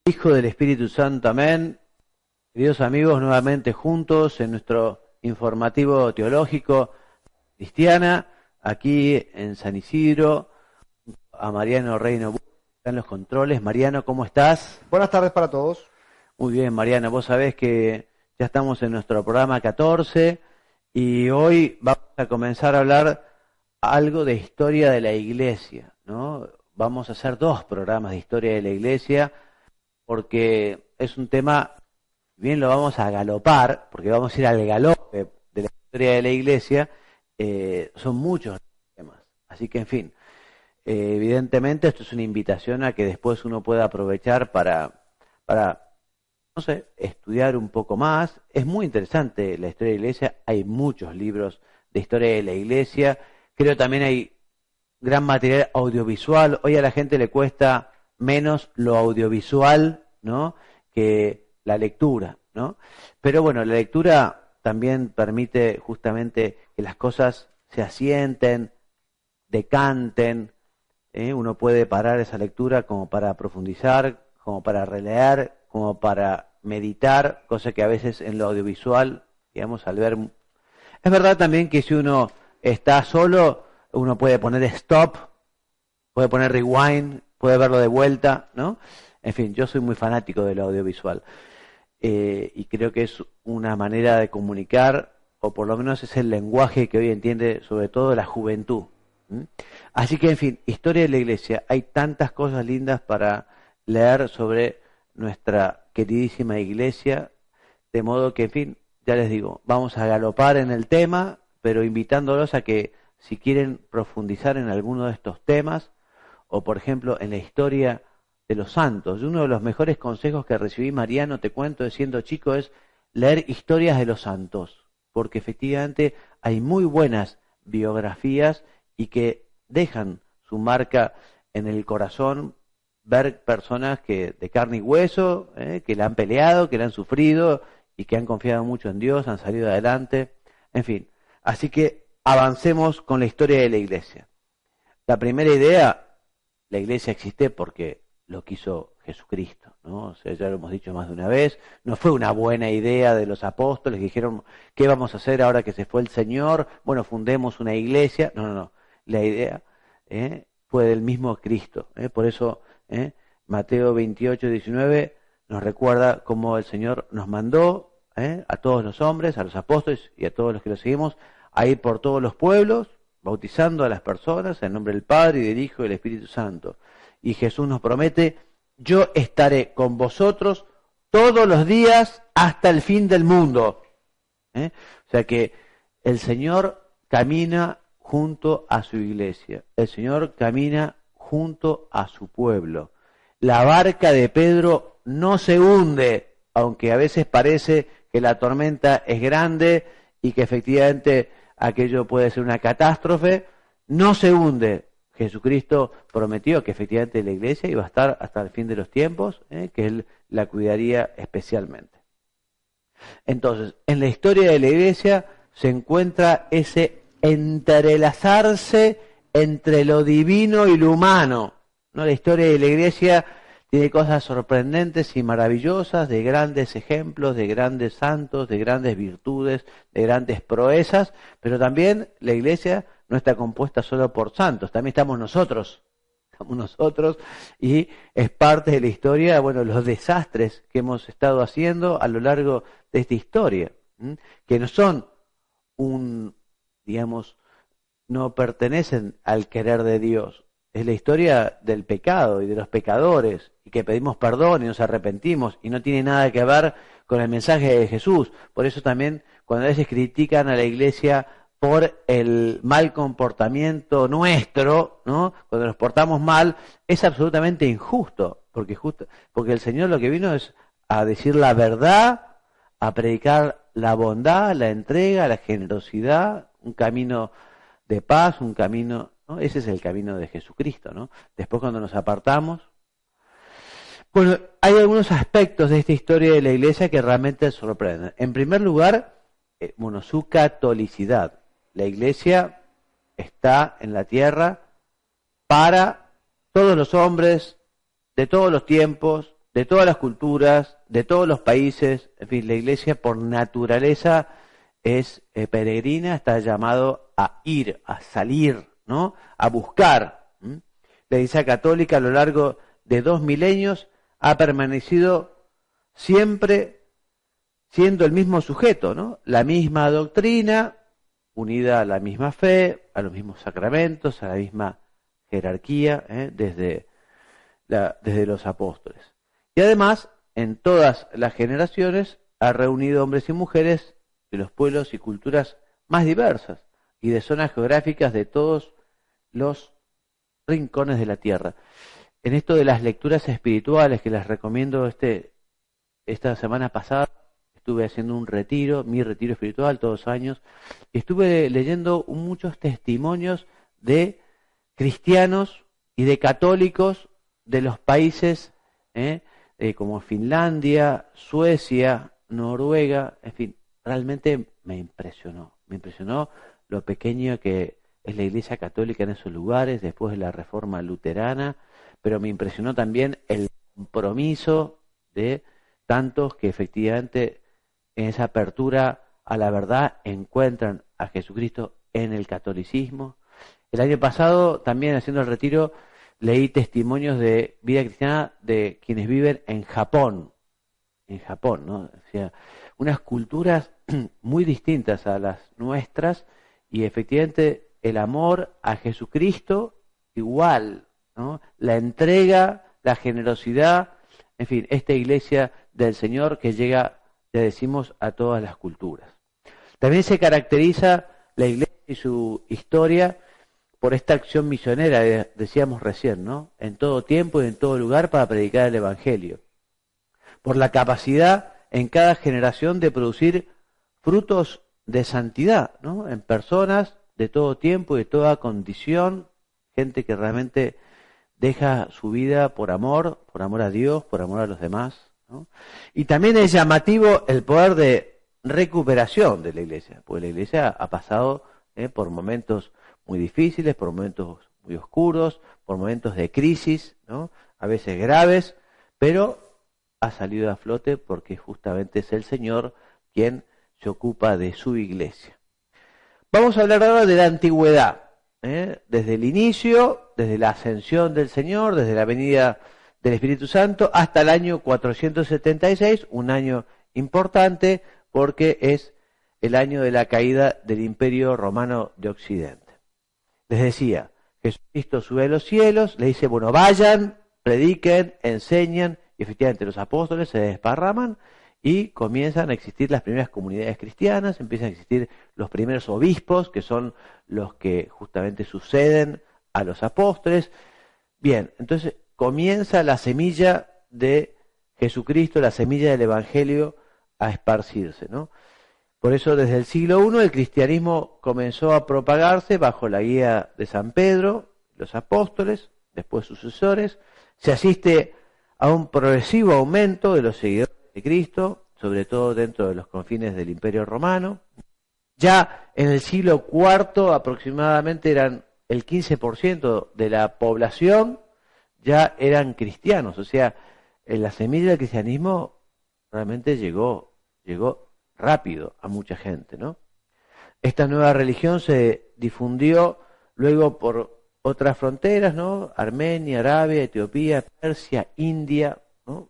Hijo del Espíritu Santo, amén. Queridos amigos, nuevamente juntos en nuestro informativo teológico cristiana, aquí en San Isidro, a Mariano Reino, en los controles. Mariano, ¿cómo estás? Buenas tardes para todos. Muy bien, Mariano, vos sabés que ya estamos en nuestro programa 14 y hoy vamos a comenzar a hablar algo de historia de la Iglesia, ¿no? Vamos a hacer 2 programas de historia de la Iglesia, porque es un tema, bien lo vamos a galopar, porque vamos a ir al galope de la historia de la Iglesia, son muchos temas. Así que, en fin, evidentemente esto es una invitación a que después uno pueda aprovechar para, no sé, estudiar un poco más. Es muy interesante la historia de la Iglesia, hay muchos libros de historia de la Iglesia, creo también hay gran material audiovisual. Hoy a la gente le cuesta menos lo audiovisual, ¿no?, que la lectura, ¿no? Pero bueno, la lectura también permite justamente que las cosas se asienten, decanten, uno puede parar esa lectura como para profundizar, como para releer, como para meditar, cosa que a veces en lo audiovisual, digamos, al ver... Es verdad también que si uno está solo, uno puede poner stop, puede poner rewind, puede verlo de vuelta, ¿no? En fin, yo soy muy fanático del audiovisual y creo que es una manera de comunicar, o por lo menos es el lenguaje que hoy entiende sobre todo la juventud. Así que, en fin, historia de la Iglesia. Hay tantas cosas lindas para leer sobre nuestra queridísima Iglesia, de modo que, en fin, ya les digo, vamos a galopar en el tema, pero invitándolos a que si quieren profundizar en alguno de estos temas, o por ejemplo en la historia de los santos. Y uno de los mejores consejos que recibí, Mariano, te cuento, de siendo chico, es leer historias de los santos, porque efectivamente hay muy buenas biografías y que dejan su marca en el corazón, ver personas que de carne y hueso, que la han peleado, que la han sufrido y que han confiado mucho en Dios, han salido adelante, en fin. Así que avancemos con la historia de la Iglesia. La primera idea: la Iglesia existe porque lo quiso Jesucristo, ¿no? O sea, ya lo hemos dicho más de una vez, no fue una buena idea de los apóstoles que dijeron, ¿qué vamos a hacer ahora que se fue el Señor? Bueno, fundemos una iglesia. No. La idea fue del mismo Cristo. Por eso Mateo 28, 19 nos recuerda cómo el Señor nos mandó a todos los hombres, a los apóstoles y a todos los que lo seguimos, a ir por todos los pueblos, bautizando a las personas en nombre del Padre y del Hijo y del Espíritu Santo. Y Jesús nos promete, yo estaré con vosotros todos los días hasta el fin del mundo. O sea que el Señor camina junto a su iglesia, el Señor camina junto a su pueblo. La barca de Pedro no se hunde, aunque a veces parece que la tormenta es grande y que efectivamente aquello puede ser una catástrofe, no se hunde. Jesucristo prometió que efectivamente la iglesia iba a estar hasta el fin de los tiempos, que Él la cuidaría especialmente. Entonces, en la historia de la iglesia se encuentra ese entrelazarse entre lo divino y lo humano, ¿no? La historia de la iglesia tiene cosas sorprendentes y maravillosas, de grandes ejemplos, de grandes santos, de grandes virtudes, de grandes proezas, pero también la iglesia no está compuesta solo por santos, también estamos nosotros, y es parte de la historia, bueno, los desastres que hemos estado haciendo a lo largo de esta historia, que no son digamos, no pertenecen al querer de Dios. Es la historia del pecado y de los pecadores, y que pedimos perdón y nos arrepentimos, y no tiene nada que ver con el mensaje de Jesús. Por eso también, cuando a veces critican a la iglesia por el mal comportamiento nuestro, ¿no?, cuando nos portamos mal, es absolutamente injusto, porque el Señor lo que vino es a decir la verdad, a predicar la bondad, la entrega, la generosidad, un camino de paz, un camino, ¿no? Ese es el camino de Jesucristo, ¿no? Después, cuando nos apartamos, bueno, hay algunos aspectos de esta historia de la iglesia que realmente sorprenden. En primer lugar, su catolicidad. La iglesia está en la tierra para todos los hombres, de todos los tiempos, de todas las culturas, de todos los países. En fin, la Iglesia por naturaleza es peregrina, está llamado a ir, a salir, ¿no? A buscar. La Iglesia Católica a lo largo de 2 milenios ha permanecido siempre siendo el mismo sujeto, ¿no? La misma doctrina, unida a la misma fe, a los mismos sacramentos, a la misma jerarquía, desde los apóstoles. Y además, en todas las generaciones, ha reunido hombres y mujeres de los pueblos y culturas más diversas y de zonas geográficas de todos los rincones de la tierra. En esto de las lecturas espirituales que les recomiendo esta semana pasada, estuve haciendo un retiro, mi retiro espiritual todos los años, y estuve leyendo muchos testimonios de cristianos y de católicos de los países como Finlandia, Suecia, Noruega, en fin, realmente me impresionó lo pequeño que es la Iglesia Católica en esos lugares después de la Reforma Luterana, pero me impresionó también el compromiso de tantos que efectivamente en esa apertura a la verdad encuentran a Jesucristo en el catolicismo. El año pasado, también haciendo el retiro, leí testimonios de vida cristiana de quienes viven en Japón, ¿no? O sea, unas culturas muy distintas a las nuestras y efectivamente el amor a Jesucristo igual, ¿no? La entrega, la generosidad, en fin, esta iglesia del Señor que llega, ya decimos, a todas las culturas. También se caracteriza la iglesia y su historia por esta acción misionera, decíamos recién, ¿no? En todo tiempo y en todo lugar para predicar el Evangelio. Por la capacidad en cada generación de producir frutos de santidad, ¿no? En personas de todo tiempo y de toda condición, gente que realmente deja su vida por amor a Dios, por amor a los demás, ¿no? Y también es llamativo el poder de recuperación de la iglesia, porque la iglesia ha pasado por momentos muy difíciles, por momentos muy oscuros, por momentos de crisis, ¿no? A veces graves, pero ha salido a flote porque justamente es el Señor quien se ocupa de su iglesia. Vamos a hablar ahora de la antigüedad, desde el inicio, desde la ascensión del Señor, desde la venida del Espíritu Santo, hasta el año 476, un año importante porque es el año de la caída del Imperio Romano de Occidente. Les decía, Jesucristo sube a los cielos, le dice, bueno, vayan, prediquen, enseñen, y efectivamente los apóstoles se desparraman y comienzan a existir las primeras comunidades cristianas, empiezan a existir los primeros obispos, que son los que justamente suceden a los apóstoles. Bien, entonces comienza la semilla de Jesucristo, la semilla del Evangelio a esparcirse, ¿no? Por eso desde el siglo I el cristianismo comenzó a propagarse bajo la guía de San Pedro, los apóstoles, después sucesores. Se asiste a un progresivo aumento de los seguidores de Cristo, sobre todo dentro de los confines del Imperio Romano. Ya en el siglo IV aproximadamente eran el 15% de la población ya eran cristianos, o sea, la semilla del cristianismo realmente llegó rápido a mucha gente, ¿no? Esta nueva religión se difundió luego por otras fronteras, ¿no? Armenia, Arabia, Etiopía, Persia, India, ¿no?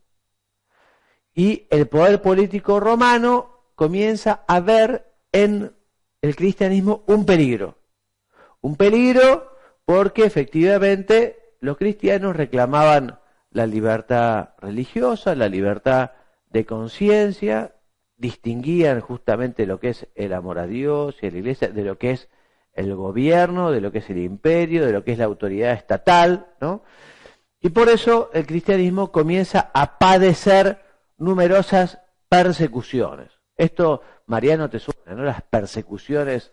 Y el poder político romano comienza a ver en el cristianismo un peligro porque efectivamente los cristianos reclamaban la libertad religiosa, la libertad de conciencia, distinguían justamente lo que es el amor a Dios y a la iglesia de lo que es el gobierno, de lo que es el imperio, de lo que es la autoridad estatal, ¿no? Y por eso el cristianismo comienza a padecer numerosas persecuciones. Esto, Mariano, te suena, ¿no? Las persecuciones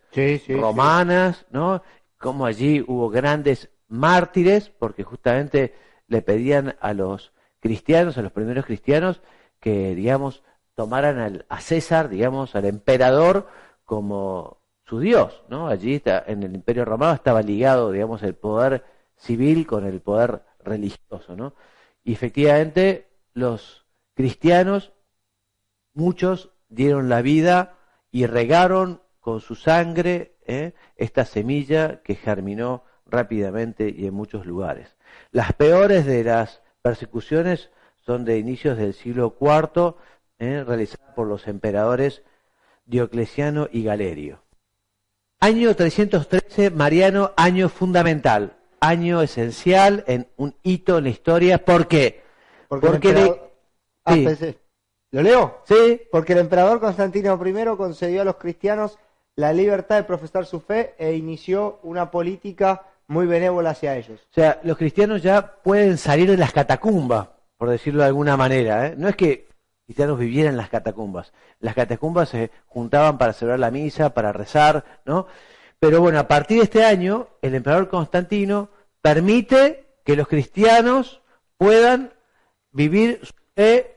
romanas, ¿no? Como allí hubo grandes mártires, porque justamente le pedían a los cristianos, a los primeros cristianos, que, digamos, tomaran a César, digamos, al emperador, como su Dios, ¿no? Allí en el Imperio Romano estaba ligado, digamos, el poder civil con el poder religioso, ¿no? Y efectivamente los cristianos, muchos dieron la vida y regaron con su sangre esta semilla que germinó rápidamente y en muchos lugares. Las peores de las persecuciones son de inicios del siglo IV, realizadas por los emperadores Diocleciano y Galerio. Año 313, Mariano, año fundamental, año esencial, en un hito en la historia. ¿Por qué? Porque pensé. ¿Lo leo? Sí. Porque el emperador Constantino I concedió a los cristianos la libertad de profesar su fe e inició una política muy benévola hacia ellos. O sea, los cristianos ya pueden salir de las catacumbas, por decirlo de alguna manera. No es que cristianos vivieran en las catacumbas. Las catacumbas se juntaban para celebrar la misa, para rezar, ¿no? Pero bueno, a partir de este año, el emperador Constantino permite que los cristianos puedan vivir su fe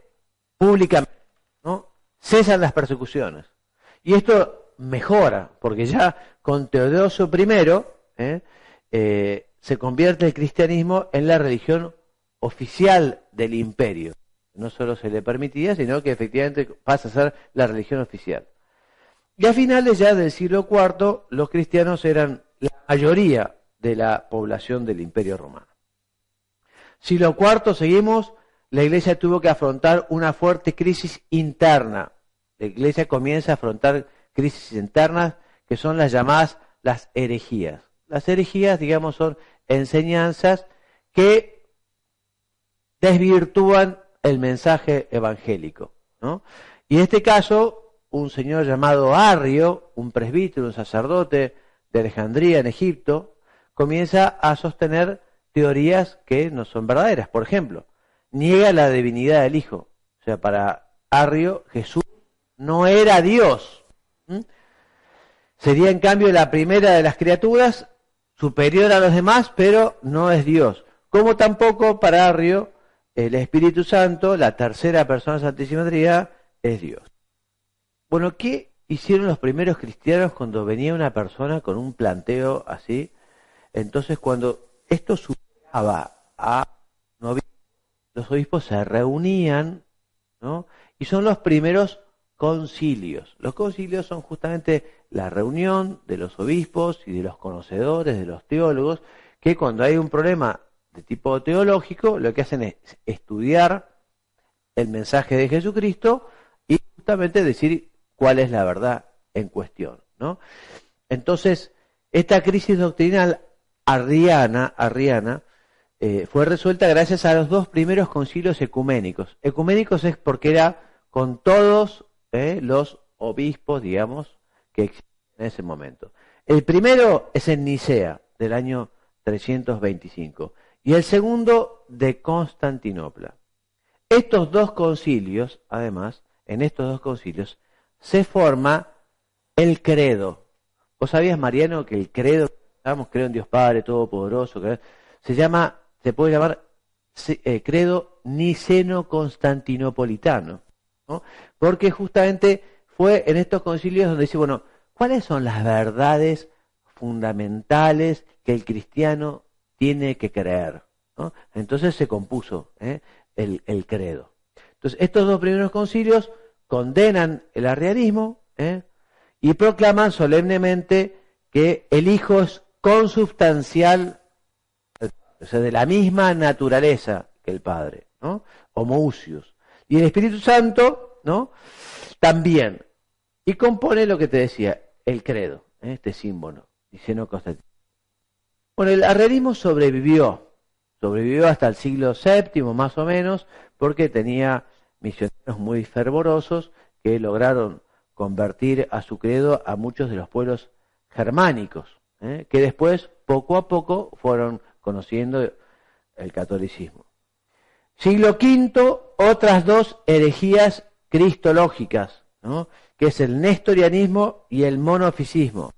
públicamente, ¿no? Cesan las persecuciones. Y esto mejora, porque ya con Teodosio I se convierte el cristianismo en la religión oficial del imperio. No solo se le permitía, sino que efectivamente pasa a ser la religión oficial. Y a finales ya del siglo IV, los cristianos eran la mayoría de la población del Imperio Romano. Siglo IV, seguimos, la Iglesia tuvo que afrontar una fuerte crisis interna. La Iglesia comienza a afrontar crisis internas que son las llamadas las herejías. Las herejías, digamos, son enseñanzas que desvirtúan el mensaje evangélico, ¿no? Y en este caso, un señor llamado Arrio, un presbítero, un sacerdote de Alejandría en Egipto, comienza a sostener teorías que no son verdaderas. Por ejemplo, niega la divinidad del Hijo. O sea, para Arrio, Jesús no era Dios. Sería en cambio la primera de las criaturas, superior a los demás, pero no es Dios. Como tampoco para Arrio, el Espíritu Santo, la tercera persona de la Santísima Trinidad, es Dios. Bueno, ¿qué hicieron los primeros cristianos cuando venía una persona con un planteo así? Entonces, cuando esto superaba a los obispos se reunían, ¿no? Y son los primeros concilios. Los concilios son justamente la reunión de los obispos y de los conocedores, de los teólogos, que cuando hay un problema de tipo teológico, lo que hacen es estudiar el mensaje de Jesucristo y justamente decir cuál es la verdad en cuestión, ¿no? Entonces, esta crisis doctrinal arriana fue resuelta gracias a los dos primeros concilios ecuménicos. Ecuménicos es porque era con todos los obispos, digamos, que existen en ese momento. El primero es en Nicea, del año 325, y el segundo de Constantinopla. Estos dos concilios, además, en estos dos concilios, se forma el credo. ¿Vos sabías, Mariano, que el credo, creo en Dios Padre Todopoderoso, se puede llamar credo niceno-constantinopolitano, ¿no? Porque justamente fue en estos concilios donde dice, bueno, ¿cuáles son las verdades fundamentales que el cristiano tiene que creer, ¿no? Entonces se compuso el credo. Entonces, estos dos primeros concilios condenan el arrianismo y proclaman solemnemente que el Hijo es consubstancial, o sea, de la misma naturaleza que el Padre, ¿no? Homoousios. Y el Espíritu Santo, ¿no? También. Y compone lo que te decía, el credo, este símbolo, niceno constantino. Bueno, el arrianismo sobrevivió hasta el siglo VII más o menos, porque tenía misioneros muy fervorosos que lograron convertir a su credo a muchos de los pueblos germánicos, que después, poco a poco, fueron conociendo el catolicismo. Siglo V, otras dos herejías cristológicas, ¿no? Que es el nestorianismo y el monofisismo.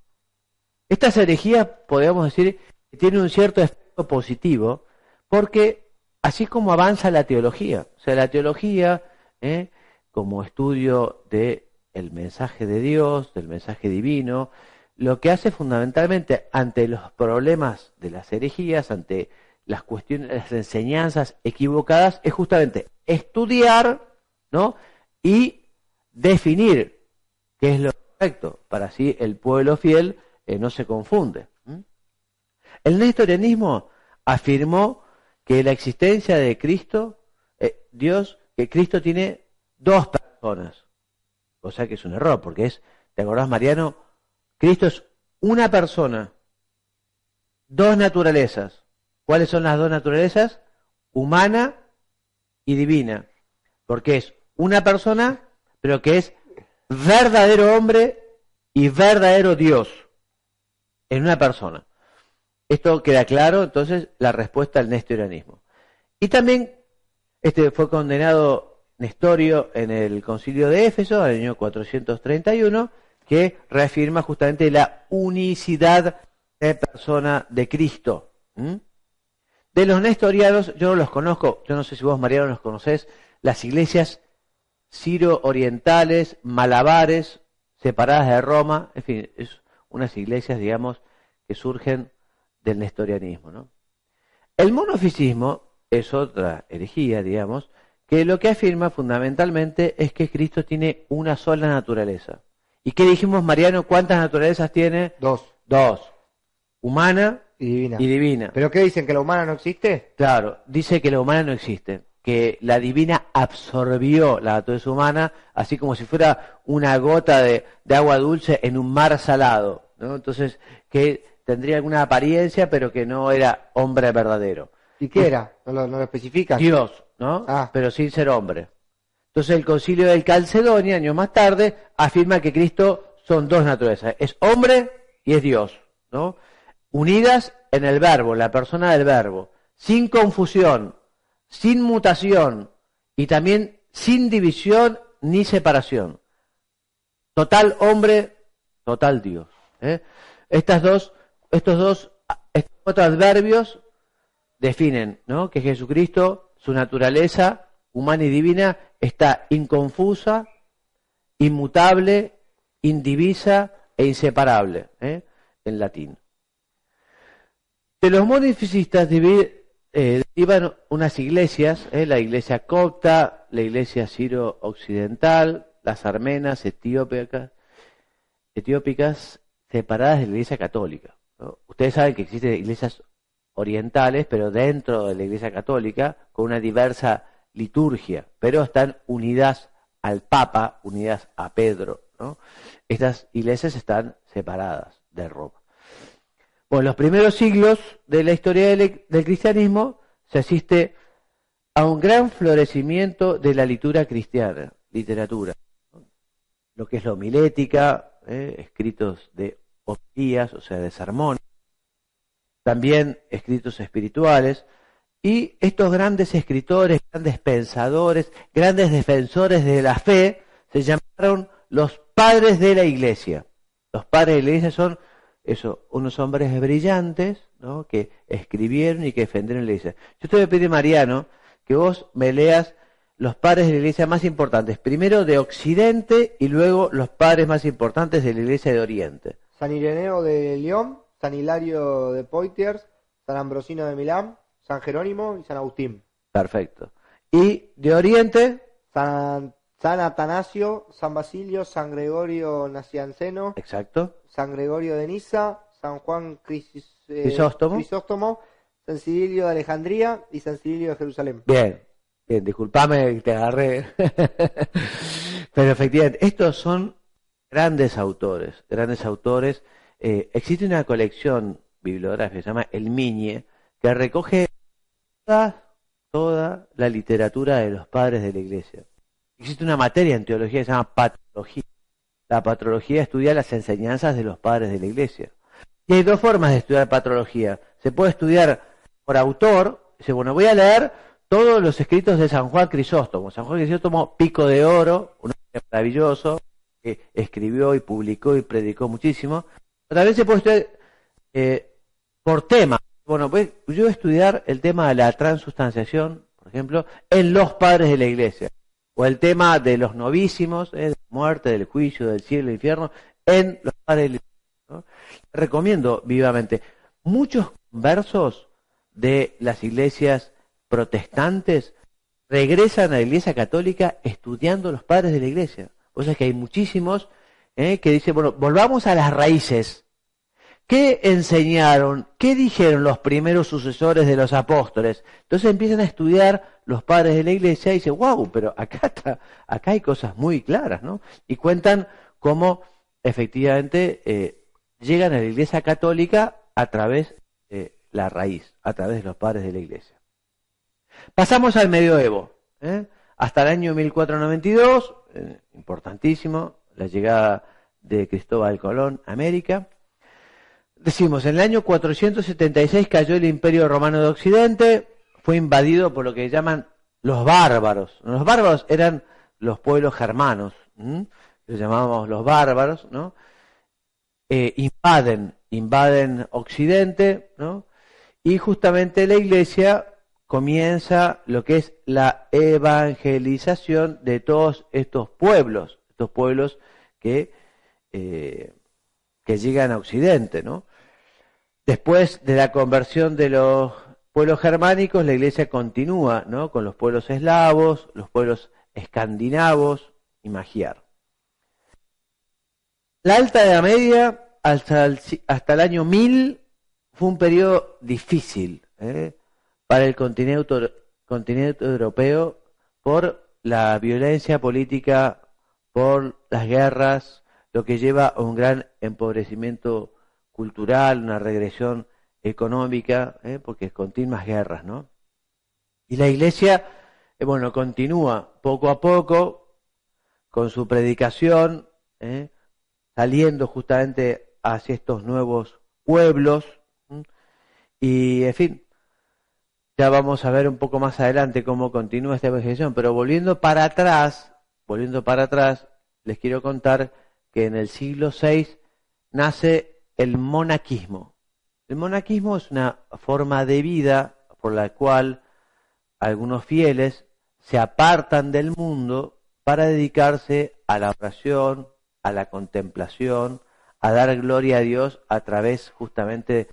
Estas herejías, podríamos decir, que tienen un cierto efecto positivo, porque así como avanza la teología, o sea, la teología, como estudio del mensaje de Dios, del mensaje divino, lo que hace fundamentalmente ante los problemas de las herejías, ante las cuestiones, las enseñanzas equivocadas, es justamente estudiar, ¿no? Y definir qué es lo correcto, para así el pueblo fiel no se confunde. El nestorianismo afirmó que la existencia de Cristo, que Cristo tiene dos personas, o sea que es un error, porque ¿te acordás, Mariano? Cristo es una persona, dos naturalezas. ¿Cuáles son las dos naturalezas? Humana y divina, porque es una persona, pero que es verdadero hombre y verdadero Dios en una persona. Esto queda claro, entonces, la respuesta al nestorianismo. Y también fue condenado Nestorio en el concilio de Éfeso, en el año 431, que reafirma justamente la unicidad de persona de Cristo. De los nestorianos, yo no los conozco, yo no sé si vos, Mariano, los conocés, las iglesias ciro-orientales, malabares, separadas de Roma, en fin, es unas iglesias, digamos, que surgen del nestorianismo, ¿no? El monofisismo es otra herejía, digamos, que lo que afirma fundamentalmente es que Cristo tiene una sola naturaleza. ¿Y qué dijimos, Mariano? ¿Cuántas naturalezas tiene? Dos. Humana y divina. Y divina. ¿Pero qué dicen? ¿Que la humana no existe? Claro, dice que la humana no existe, que la divina absorbió la naturaleza humana, así como si fuera una gota de agua dulce en un mar salado, ¿no? Entonces, que tendría alguna apariencia, pero que no era hombre verdadero. ¿Y qué era? ¿No lo especifican? Dios, ¿no? Ah. Pero sin ser hombre. Entonces el concilio de Calcedonia, años más tarde, afirma que Cristo son dos naturalezas. Es hombre y es Dios, ¿no? Unidas en el verbo, la persona del verbo, sin confusión, sin mutación y también sin división ni separación. Total hombre, total Dios. Estos dos adverbios definen, ¿no?, que Jesucristo, su naturaleza humana y divina, está inconfusa, inmutable, indivisa e inseparable, en latín. De los monofisistas derivan unas iglesias, la iglesia copta, la iglesia ciro-occidental, las armenas, etiópicas, separadas de la iglesia católica, ¿no? Ustedes saben que existen iglesias orientales, pero dentro de la iglesia católica, con una diversa liturgia, pero están unidas al Papa, unidas a Pedro, ¿no? Estas iglesias están separadas de Roma. Bueno, en los primeros siglos de la historia del cristianismo se asiste a un gran florecimiento de la literatura, ¿no? Lo que es la homilética, escritos de homilías, o sea, de sermones, también escritos espirituales, y estos grandes escritores, grandes pensadores, grandes defensores de la fe, se llamaron los padres de la iglesia. Los padres de la iglesia son unos hombres brillantes, ¿no?, que escribieron y que defendieron la iglesia. Yo te voy a pedir, Mariano, que vos me leas los padres de la iglesia más importantes, primero de Occidente y luego los padres más importantes de la iglesia de Oriente. San Ireneo de León, San Hilario de Poitiers, San Ambrosino de Milán, San Jerónimo y San Agustín. Perfecto. ¿Y de Oriente? San Atanasio, San Basilio, San Gregorio Nacianceno. Exacto. San Gregorio de Niza, San Juan Crisóstomo, San Cirilo de Alejandría y San Cirilo de Jerusalén. Bien, disculpame que te agarré. Pero efectivamente, estos son grandes autores. Existe una colección bibliográfica que se llama El Miñe, que recoge toda la literatura de los padres de la iglesia. Existe una materia en teología que se llama patrología. La patrología estudia las enseñanzas de los padres de la iglesia. Y hay dos formas de estudiar patrología. Se puede estudiar por autor. Dice, bueno, voy a leer todos los escritos de San Juan Crisóstomo. San Juan Crisóstomo, pico de oro, un hombre maravilloso, que escribió y publicó y predicó muchísimo. Pero también se puede estudiar por tema. Bueno, pues yo voy a estudiar el tema de la transustanciación, por ejemplo, en los padres de la iglesia. O el tema de los novísimos, de la muerte, del juicio, del cielo y del infierno, en los padres de la iglesia, ¿no? Recomiendo vivamente. Muchos conversos de las iglesias protestantes regresan a la iglesia católica estudiando los padres de la iglesia. O sea que hay muchísimos que dicen, bueno, volvamos a las raíces. ¿Qué enseñaron? ¿Qué dijeron los primeros sucesores de los apóstoles? Entonces empiezan a estudiar los padres de la iglesia y dicen, wow, pero acá hay cosas muy claras, ¿no? Y cuentan cómo efectivamente llegan a la iglesia católica a través de la raíz, a través de los padres de la iglesia. Pasamos al medioevo, hasta el año 1492, importantísimo, la llegada de Cristóbal Colón a América. Decimos, en el año 476 cayó el Imperio Romano de Occidente, fue invadido por lo que llaman los bárbaros. Los bárbaros eran los pueblos germanos, los llamábamos los bárbaros, ¿no? Invaden Occidente, ¿no? Y justamente la Iglesia comienza lo que es la evangelización de todos estos pueblos que llegan a Occidente, ¿no? Después de la conversión de los pueblos germánicos, la Iglesia continúa, ¿no? Con los pueblos eslavos, los pueblos escandinavos y magiar. La Alta Edad Media, hasta el año 1000, fue un periodo difícil para el continente europeo por la violencia política, por las guerras, lo que lleva a un gran empobrecimiento cultural, una regresión económica, porque es continuas guerras, ¿no? Y la Iglesia, continúa poco a poco con su predicación, saliendo justamente hacia estos nuevos pueblos, y en fin, ya vamos a ver un poco más adelante cómo continúa esta evangelización, pero volviendo para atrás, les quiero contar que en el siglo VI nace el monaquismo. El monaquismo es una forma de vida por la cual algunos fieles se apartan del mundo para dedicarse a la oración, a la contemplación, a dar gloria a Dios a través justamente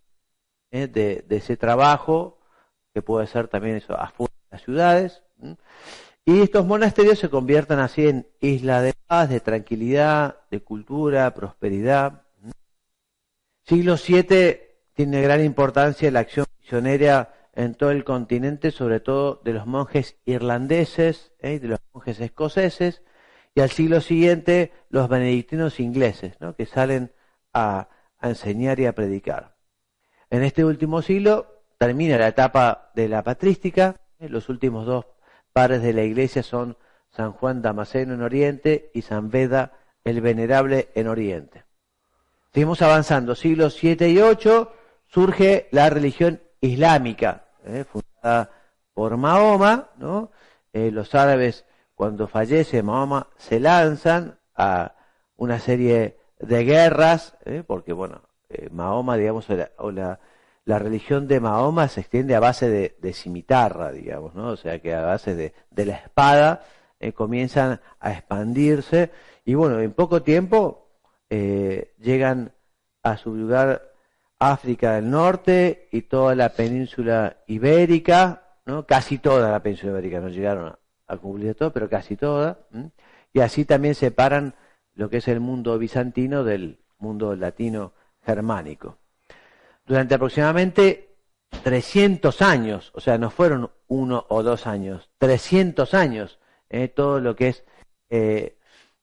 de ese trabajo, que puede ser también eso afuera de las ciudades. Y estos monasterios se convierten así en islas de paz, de tranquilidad, de cultura, prosperidad. Siglo VII tiene gran importancia la acción misionera en todo el continente, sobre todo de los monjes irlandeses, de los monjes escoceses, y al siglo siguiente los benedictinos ingleses, ¿no? Que salen a enseñar y a predicar. En este último siglo termina la etapa de la patrística. Los últimos dos padres de la Iglesia son San Juan Damasceno en Oriente y San Beda el Venerable en Oriente. Seguimos avanzando, siglos 7 y 8, surge la religión islámica, fundada por Mahoma, ¿no? Los árabes, cuando fallece Mahoma, se lanzan a una serie de guerras, porque Mahoma, digamos, la religión de Mahoma se extiende a base de cimitarra, digamos, ¿no? O sea que a base de la espada comienzan a expandirse, y en poco tiempo llegan a subyugar África del Norte y toda la península ibérica, ¿no? Casi toda la península ibérica, no llegaron a cumplir todo, pero casi toda, y así también separan lo que es el mundo bizantino del mundo latino germánico. Durante aproximadamente 300 años, o sea, no fueron 1 o 2 años, 300 años, todo lo que es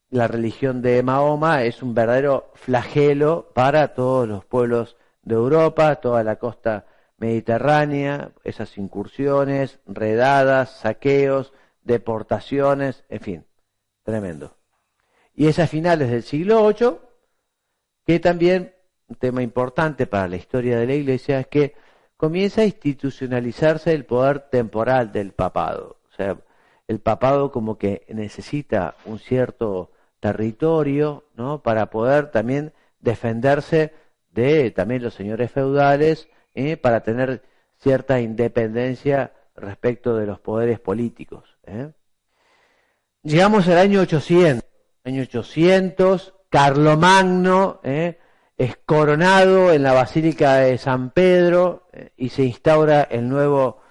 la religión de Mahoma es un verdadero flagelo para todos los pueblos de Europa, toda la costa mediterránea, esas incursiones, redadas, saqueos, deportaciones, en fin, tremendo. Y es a finales del siglo VIII que también, un tema importante para la historia de la Iglesia, es que comienza a institucionalizarse el poder temporal del papado. O sea, el papado como que necesita un cierto territorio, ¿no? Para poder también defenderse de también los señores feudales, para tener cierta independencia respecto de los poderes políticos. Llegamos al año 800. Carlomagno es coronado en la Basílica de San Pedro y se instaura el nuevo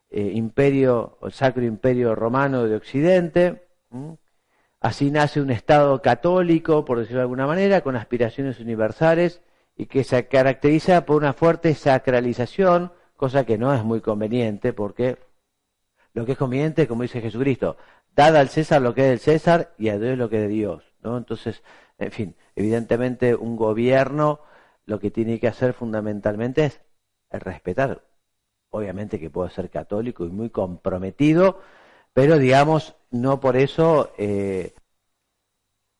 imperio, el Sacro Imperio Romano de Occidente. Así nace un Estado católico, por decirlo de alguna manera, con aspiraciones universales y que se caracteriza por una fuerte sacralización, cosa que no es muy conveniente, porque lo que es conveniente, como dice Jesucristo, dad al César lo que es del César y a Dios lo que es de Dios, ¿no? Entonces, en fin, evidentemente un gobierno lo que tiene que hacer fundamentalmente es respetar, obviamente que puede ser católico y muy comprometido, pero digamos, no por eso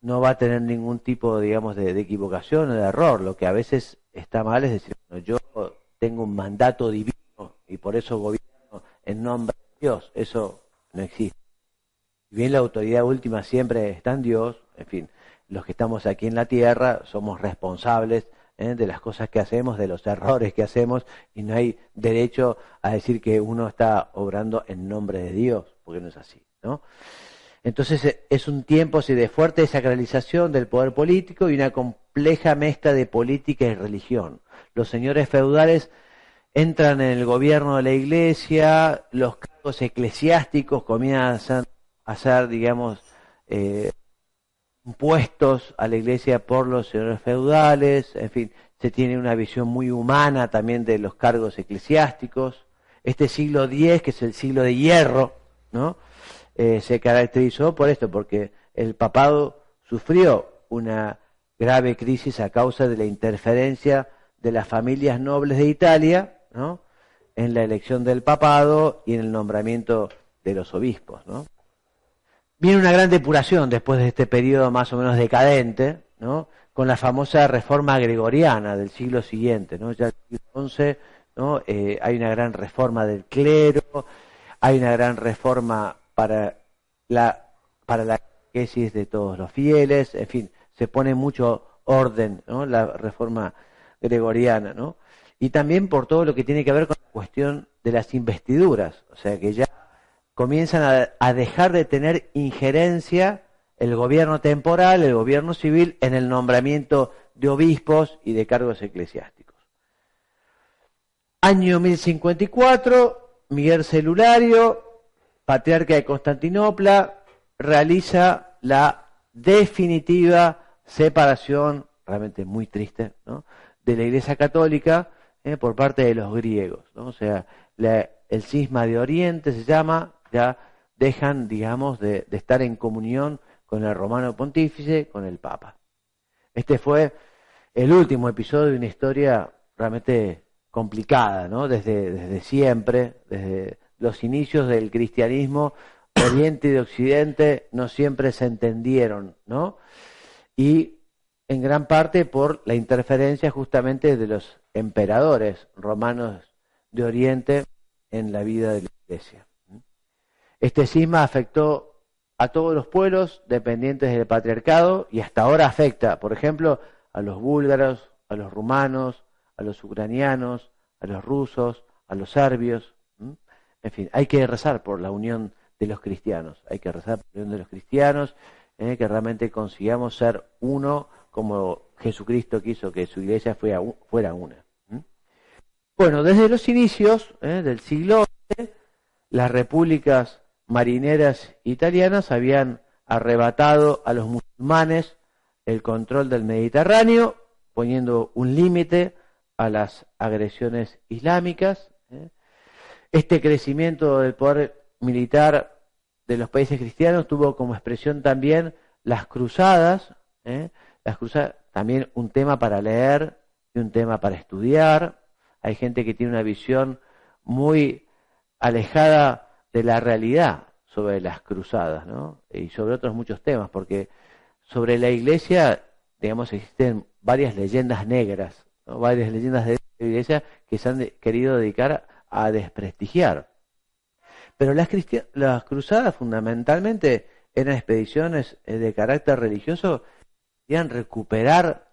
no va a tener ningún tipo, digamos, de equivocación o de error. Lo que a veces está mal es decir, bueno, yo tengo un mandato divino y por eso gobierno en nombre de Dios. Eso no existe. Si bien la autoridad última siempre está en Dios, en fin, los que estamos aquí en la tierra somos responsables de las cosas que hacemos, de los errores que hacemos, y no hay derecho a decir que uno está obrando en nombre de Dios, porque no es así, ¿no? Entonces es un tiempo de fuerte sacralización del poder político y una compleja mezcla de política y religión. Los señores feudales entran en el gobierno de la iglesia, los cargos eclesiásticos comienzan a ser, digamos, impuestos a la iglesia por los señores feudales, en fin, se tiene una visión muy humana también de los cargos eclesiásticos. Este siglo X, que es el siglo de hierro, ¿no? Se caracterizó por esto, porque el papado sufrió una grave crisis a causa de la interferencia de las familias nobles de Italia, ¿no? En la elección del papado y en el nombramiento de los obispos, ¿no? Viene una gran depuración después de este periodo más o menos decadente, ¿no? Con la famosa reforma gregoriana del siglo siguiente, ¿no? Ya el siglo XI, ¿no? Hay una gran reforma del clero, hay una gran reforma para la catequesis de todos los fieles, en fin, se pone mucho orden, ¿no? La reforma gregoriana, ¿no? Y también por todo lo que tiene que ver con la cuestión de las investiduras, o sea que ya comienzan a dejar de tener injerencia el gobierno temporal, el gobierno civil, en el nombramiento de obispos y de cargos eclesiásticos. Año 1054, Miguel Celulario, patriarca de Constantinopla, realiza la definitiva separación, realmente muy triste, ¿no?, de la Iglesia Católica por parte de los griegos, ¿no? O sea, el cisma de Oriente se llama, ya dejan, digamos, de estar en comunión con el romano pontífice, con el Papa. Este fue el último episodio de una historia realmente complicada, ¿no? Desde siempre, desde los inicios del cristianismo, Oriente y Occidente no siempre se entendieron, ¿no? Y en gran parte por la interferencia justamente de los emperadores romanos de Oriente en la vida de la Iglesia. Este cisma afectó a todos los pueblos dependientes del patriarcado y hasta ahora afecta, por ejemplo, a los búlgaros, a los rumanos, a los ucranianos, a los rusos, a los serbios. En fin, hay que rezar por la unión de los cristianos, hay que rezar por la unión de los cristianos, que realmente consigamos ser uno como Jesucristo quiso que su iglesia fuera una. Bueno, desde los inicios del siglo XI, las repúblicas marineras italianas habían arrebatado a los musulmanes el control del Mediterráneo, poniendo un límite a las agresiones islámicas. Este crecimiento del poder militar de los países cristianos tuvo como expresión también las cruzadas, también un tema para leer y un tema para estudiar. Hay gente que tiene una visión muy alejada de la realidad sobre las cruzadas, ¿no? Y sobre otros muchos temas, porque sobre la iglesia, digamos, existen varias leyendas negras, ¿no? Varias leyendas de la iglesia que se han querido dedicar a desprestigiar. Pero las cruzadas fundamentalmente eran expediciones de carácter religioso, querían recuperar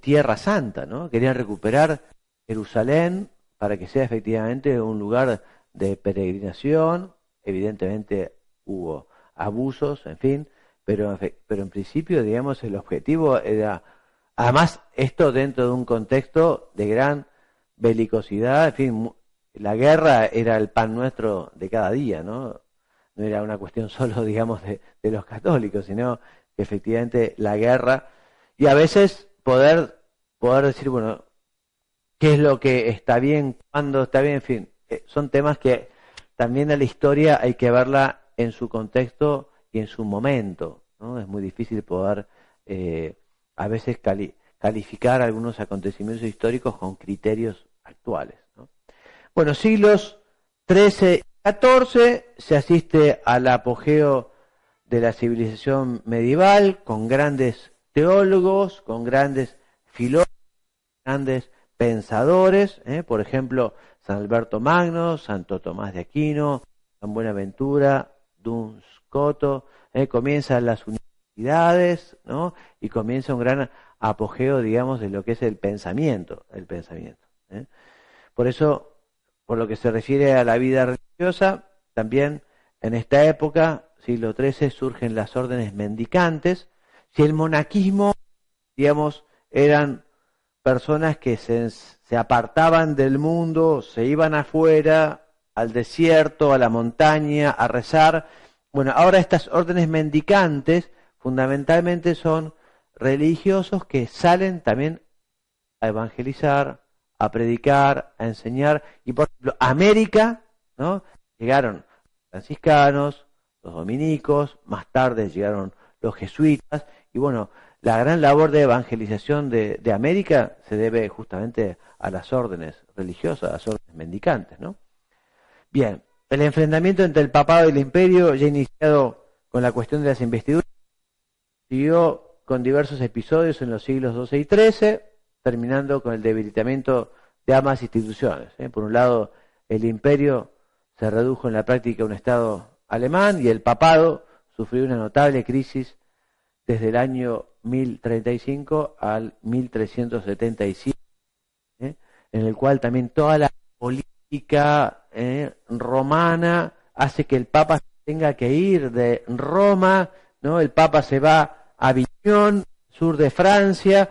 Tierra Santa, ¿no? Querían recuperar Jerusalén para que sea efectivamente un lugar de peregrinación. Evidentemente hubo abusos, en fin, pero en principio, digamos, el objetivo era Además, esto dentro de un contexto de gran belicosidad, en fin, la guerra era el pan nuestro de cada día, ¿no? No era una cuestión solo, digamos, de los católicos, sino que efectivamente la guerra, y a veces poder decir, bueno, qué es lo que está bien, cuándo está bien, en fin, son temas que también a la historia hay que verla en su contexto y en su momento, ¿no? Es muy difícil poder a veces calificar algunos acontecimientos históricos con criterios actuales, ¿no? Bueno, siglos XIII y XIV se asiste al apogeo de la civilización medieval con grandes teólogos, con grandes filósofos, grandes pensadores, por ejemplo, San Alberto Magno, Santo Tomás de Aquino, San Buenaventura, Duns Scoto, comienzan las universidades, ¿no? Y comienza un gran apogeo, digamos, de lo que es el pensamiento, ¿eh? Por eso, por lo que se refiere a la vida religiosa, también en esta época, siglo XIII, surgen las órdenes mendicantes. Si el monaquismo, digamos, eran personas que se apartaban del mundo, se iban afuera, al desierto, a la montaña, a rezar. Bueno, ahora estas órdenes mendicantes fundamentalmente son religiosos que salen también a evangelizar, a predicar, a enseñar. Y por ejemplo, a América, ¿no? Llegaron los franciscanos, los dominicos, más tarde llegaron los jesuitas, y bueno, la gran labor de evangelización de América se debe justamente a las órdenes religiosas, a las órdenes mendicantes, ¿no? Bien, el enfrentamiento entre el papado y el imperio, ya iniciado con la cuestión de las investiduras, siguió con diversos episodios en los siglos XII y XIII, terminando con el debilitamiento de ambas instituciones. Por un lado, el imperio se redujo en la práctica a un estado alemán y el papado sufrió una notable crisis desde el año 1035 al 1377, en el cual también toda la política romana hace que el Papa tenga que ir de Roma, ¿no? El Papa se va a Aviñón, sur de Francia,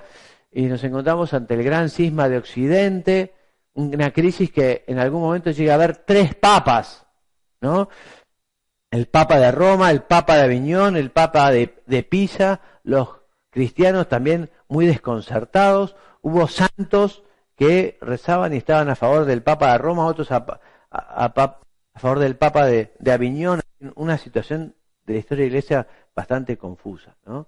y nos encontramos ante el gran cisma de Occidente, una crisis que en algún momento llega a haber 3 papas, ¿no? El Papa de Roma, el Papa de Aviñón, el Papa de Pisa, los cristianos también muy desconcertados. Hubo santos que rezaban y estaban a favor del Papa de Roma, otros a favor del Papa de Aviñón. Una situación de la historia de la Iglesia bastante confusa, ¿no?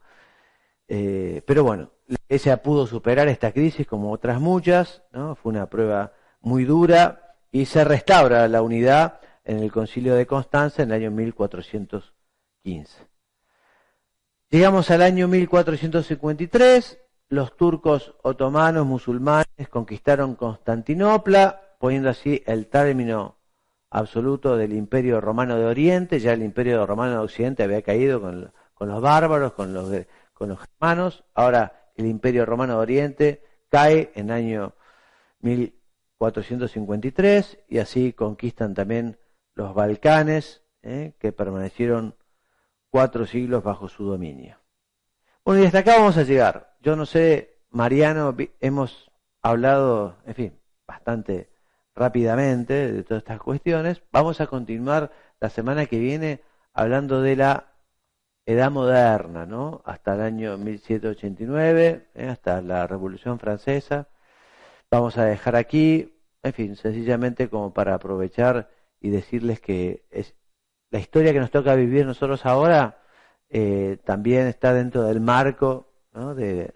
Pero bueno, la Iglesia pudo superar esta crisis como otras muchas, ¿no? Fue una prueba muy dura y se restaura la unidad en el Concilio de Constanza en el año 1415. Llegamos al año 1453, los turcos otomanos musulmanes conquistaron Constantinopla, poniendo así el término absoluto del Imperio Romano de Oriente. Ya el Imperio Romano de Occidente había caído con los bárbaros, con los germanos. Ahora el Imperio Romano de Oriente cae en el año 1453 y así conquistan también los Balcanes, que permanecieron 4 siglos bajo su dominio. Bueno, y hasta acá vamos a llegar. Yo no sé, Mariano, hemos hablado, en fin, bastante rápidamente de todas estas cuestiones. Vamos a continuar la semana que viene hablando de la Edad Moderna, ¿no? Hasta el año 1789, hasta la Revolución Francesa. Vamos a dejar aquí, en fin, sencillamente como para aprovechar y decirles que es la historia que nos toca vivir nosotros ahora, también está dentro del marco, ¿no? de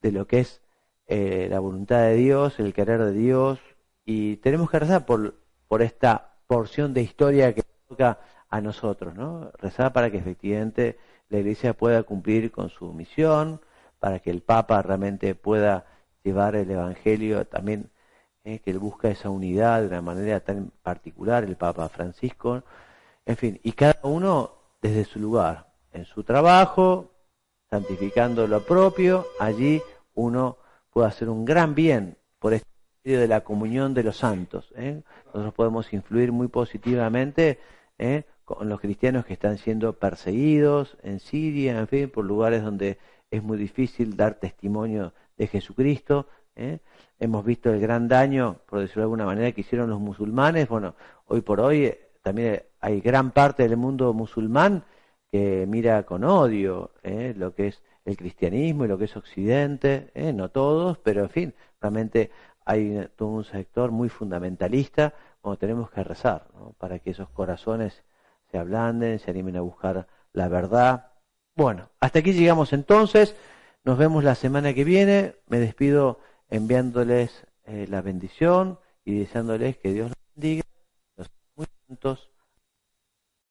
lo que es la voluntad de Dios, el querer de Dios, y tenemos que rezar por esta porción de historia que toca a nosotros, ¿no? Rezar para que efectivamente la Iglesia pueda cumplir con su misión, para que el Papa realmente pueda llevar el Evangelio también, que él busca esa unidad de una manera tan particular, el Papa Francisco, en fin, y cada uno desde su lugar, en su trabajo, santificando lo propio, allí uno puede hacer un gran bien por este medio de la comunión de los santos. Nosotros podemos influir muy positivamente con los cristianos que están siendo perseguidos en Siria, en fin, por lugares donde es muy difícil dar testimonio de Jesucristo. Hemos visto el gran daño, por decirlo de alguna manera, que hicieron los musulmanes. Bueno, hoy por hoy también hay gran parte del mundo musulmán que mira con odio lo que es el cristianismo y lo que es Occidente, no todos, pero en fin, realmente hay todo un sector muy fundamentalista, como tenemos que rezar, ¿no? Para que esos corazones se ablanden, se animen a buscar la verdad. Bueno, hasta aquí llegamos entonces, nos vemos la semana que viene, me despido enviándoles la bendición y deseándoles que Dios los bendiga, los muy juntos.